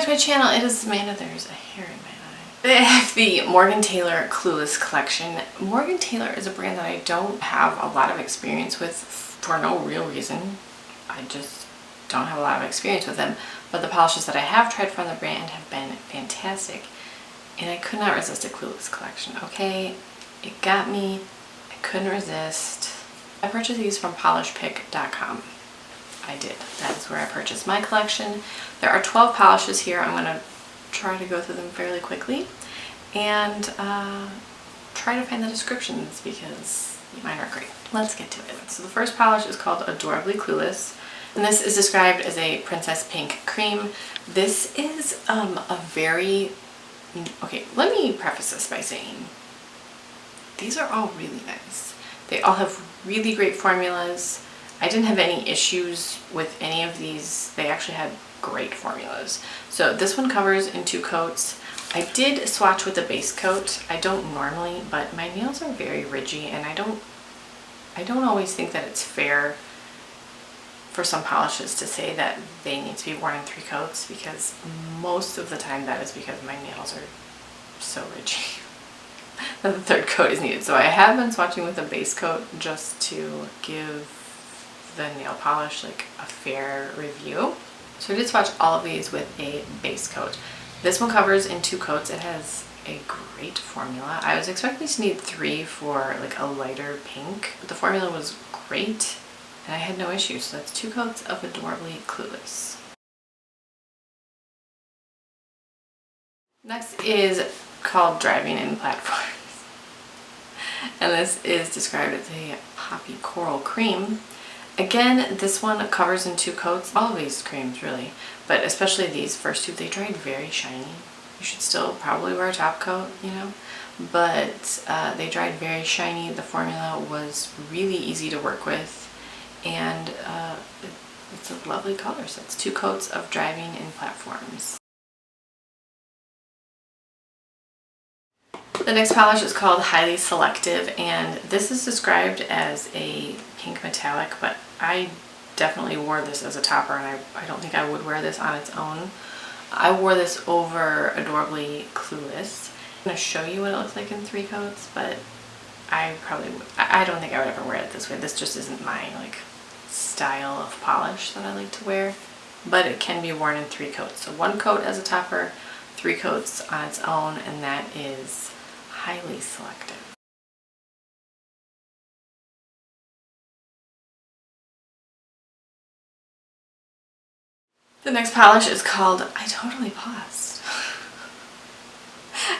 back to my channel. It is Amanda. There's a hair in my eye. I have the Morgan Taylor Clueless collection. Morgan Taylor is a brand that I don't have a lot of experience with for no real reason. I just don't have a lot of experience with them. But the polishes that I have tried from the brand have been fantastic. And I could not resist a Clueless collection, okay? It got me. I couldn't resist. I purchased these from polishpick.com. I did. That is where I purchased my collection. There are 12 polishes here. I'm going to try to go through them fairly quickly and try to find the descriptions because mine are great. Let's get to it. So the first polish is called Adorably Clueless, and this is described as a princess pink cream. This is a very... Okay, let me preface this by saying these are all really nice. They all have really great formulas. I didn't have any issues with any of these. They actually had great formulas. So this one covers in 2 coats. I did swatch with a base coat. I don't normally, but my nails are very ridgy and I don't always think that it's fair for some polishes to say that they need to be worn in 3 coats, because most of the time that is because my nails are so ridgy that the 3rd coat is needed. So I have been swatching with a base coat just to give the nail polish like a fair review. So I did swatch all of these with a base coat. This one covers in 2 coats. It has a great formula. I was expecting to need 3 for like a lighter pink, but the formula was great and I had no issues. So that's 2 coats of Adorably Clueless. Next is called Driving in Platforms. And this is described as a poppy coral cream. Again, this one covers in 2 coats. All of these creams really, but especially these first 2, they dried very shiny. You should still probably wear a top coat, you know, but they dried very shiny. The formula was really easy to work with, and it's a lovely color. So it's 2 coats of Driving in Platforms. The next polish is called Highly Selective, and this is described as a pink metallic, but I definitely wore this as a topper, and I don't think I would wear this on its own. I wore this over Adorably Clueless. I'm going to show you what it looks like in 3 coats, but I don't think I would ever wear it this way. This just isn't my like style of polish that I like to wear, but it can be worn in 3 coats. So 1 coat as a topper, 3 coats on its own, and that is Highly Selective. The next polish is called I Totally Paused.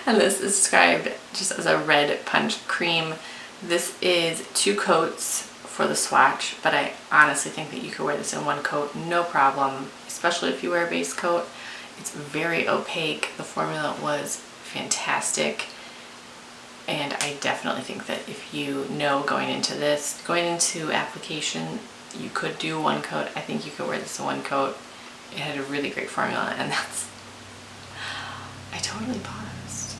And this is described just as a red punch cream. This is 2 coats for the swatch, but I honestly think that you could wear this in 1 coat, no problem, especially if you wear a base coat. It's very opaque. The formula was fantastic. And I definitely think that if you know going into application, you could do 1 coat. I think you could wear this in 1 coat. It had a really great formula, and that's I Totally Paused.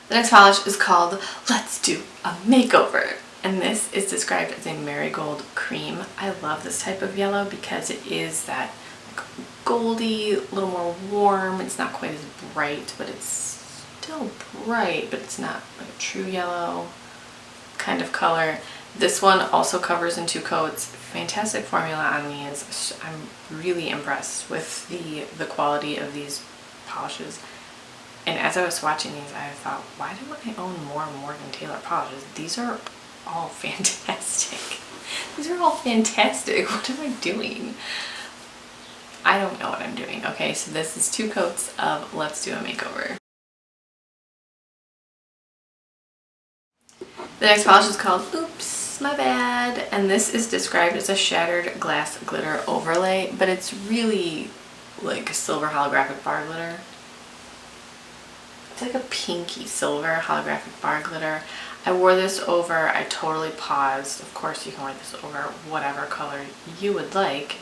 The next polish is called Let's Do a Makeover, and this is described as a marigold cream. I love this type of yellow because it is that like goldy, a little more warm. It's not quite as bright, but it's still bright, but it's not like a true yellow kind of color. This one also covers in 2 coats. Fantastic formula on these. I'm really impressed with the quality of these polishes. And as I was swatching these, I thought, why don't I own more Morgan Taylor polishes? These are all fantastic. These are all fantastic. What am I doing? I don't know what I'm doing. Okay, so this is 2 coats of Let's Do a Makeover. The next polish is called Oops, My Bad, and this is described as a shattered glass glitter overlay, but it's really like a silver holographic bar glitter. It's like a pinky silver holographic bar glitter. I wore this over I Totally Paused. Of course you can wear this over whatever color you would like.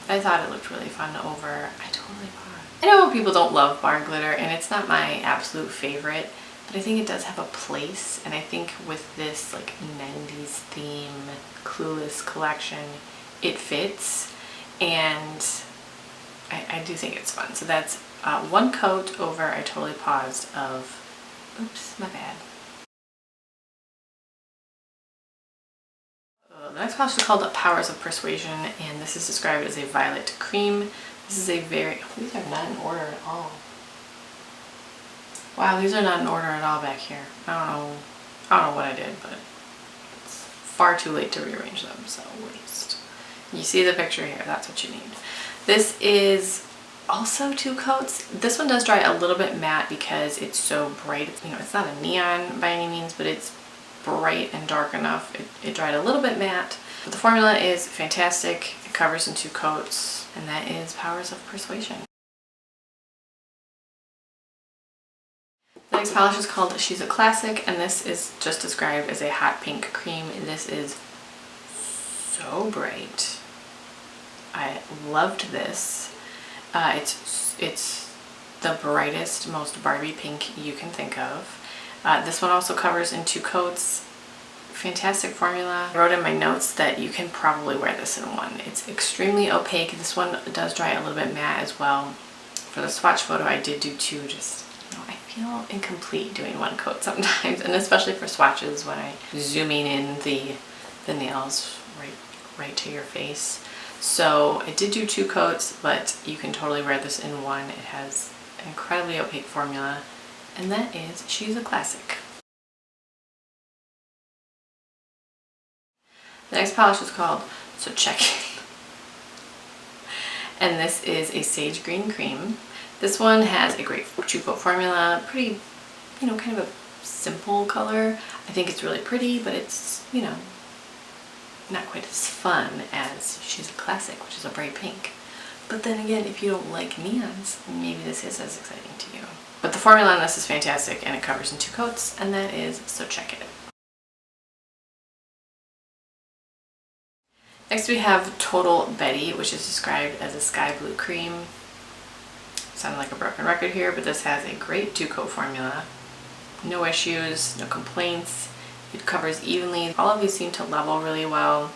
I thought it looked really fun over I Totally Paused. I know people don't love bar glitter, and it's not my absolute favorite, but I think it does have a place, and I think with this like 90s theme Clueless collection, it fits. and I do think it's fun. So that's one coat over, I totally paused, of, oops, my bad. The next polish is called Powers of Persuasion, and this is described as a violet cream. This is a very, these are not in order at all. Wow, these are not in order at all back here. I don't know what I did, but it's far too late to rearrange them, so we'll just, you see the picture here, that's what you need. This is also 2 coats. This one does dry a little bit matte because it's so bright. You know, it's not a neon by any means, but it's bright and dark enough. It dried a little bit matte, but the formula is fantastic. It covers in 2 coats, and that is Powers of Persuasion. The next polish is called She's a Classic, and this is just described as a hot pink cream. This is so bright. I loved this. It's the brightest, most Barbie pink you can think of. This one also covers in 2 coats. Fantastic formula. I wrote in my notes that you can probably wear this in one. It's extremely opaque. This one does dry a little bit matte as well. For the swatch photo, I did do 2. Just, you know, I feel incomplete doing 1 coat sometimes, and especially for swatches when I zooming in the nails right to your face. So I did do 2 coats, but you can totally wear this in one. It has an incredibly opaque formula, and that is She's a Classic. The next polish is called So Check It, and this is a sage green cream. This one has a great 2-coat formula, pretty, you know, kind of a simple color. I think it's really pretty, but it's, you know, not quite as fun as She's a Classic, which is a bright pink. But then again, if you don't like neons, maybe this is as exciting to you. But the formula on this is fantastic, and it covers in 2 coats, and that is So Check It. Next we have Total Betty, which is described as a sky blue cream. Sounded like a broken record here, but this has a great 2-coat formula. No issues, no complaints. It covers evenly. All of these seem to level really well.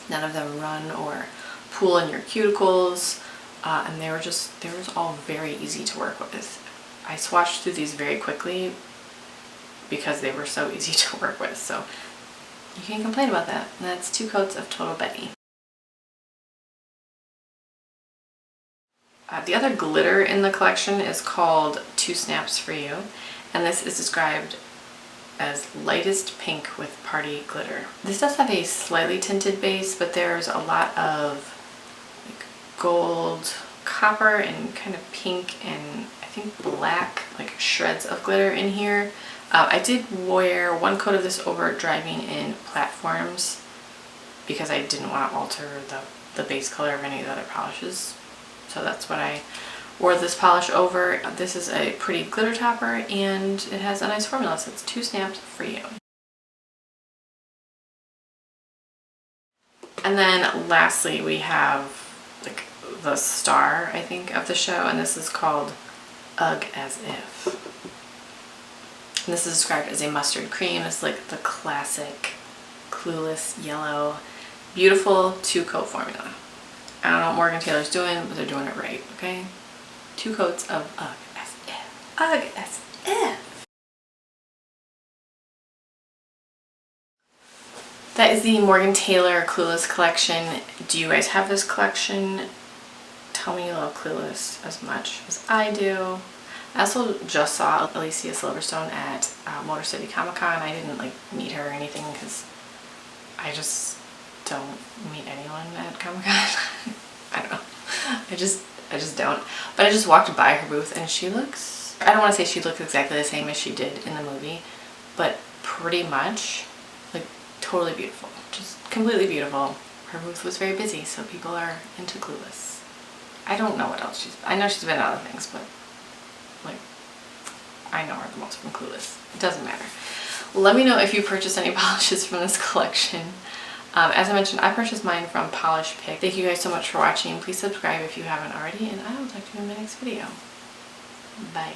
None of them run or pool in your cuticles, and they was all very easy to work with. I swatched through these very quickly because they were so easy to work with, so you can't complain about that. And that's 2 coats of Total Betty. The other glitter in the collection is called 2 Snaps for You, and this is described as lightest pink with party glitter. This does have a slightly tinted base, but there's a lot of like gold, copper, and kind of pink, and I think black, like shreds of glitter in here. I did wear 1 coat of this over driving in platforms because I didn't want to alter the base color of any of the other polishes. So that's what I wore this polish over. This is a pretty glitter topper, and it has a nice formula, so it's 2 snaps for you. And then lastly we have like the star, I think, of the show, and this is called Ugh As If. And this is described as a mustard cream. It's like the classic Clueless yellow, beautiful 2-coat formula. I don't know what Morgan Taylor's doing, but they're doing it right, okay? 2 coats of Ugh As If. Ugh As If. That is the Morgan Taylor Clueless collection. Do you guys have this collection? Tell me you love Clueless as much as I do. I also just saw Alicia Silverstone at Motor City Comic Con. I didn't like meet her or anything because I just don't meet anyone at Comic Con. I don't know. I just don't. But I just walked by her booth, and she looks, I don't want to say she looks exactly the same as she did in the movie, but pretty much like totally beautiful. Just completely beautiful. Her booth was very busy, so people are into Clueless. I don't know what else I know she's been in other things, but like, I know her the most from Clueless. It doesn't matter. Let me know if you purchased any polishes from this collection. As I mentioned, I purchased mine from Polish Pick. Thank you guys so much for watching. Please subscribe if you haven't already, and I will talk to you in the next video. Bye.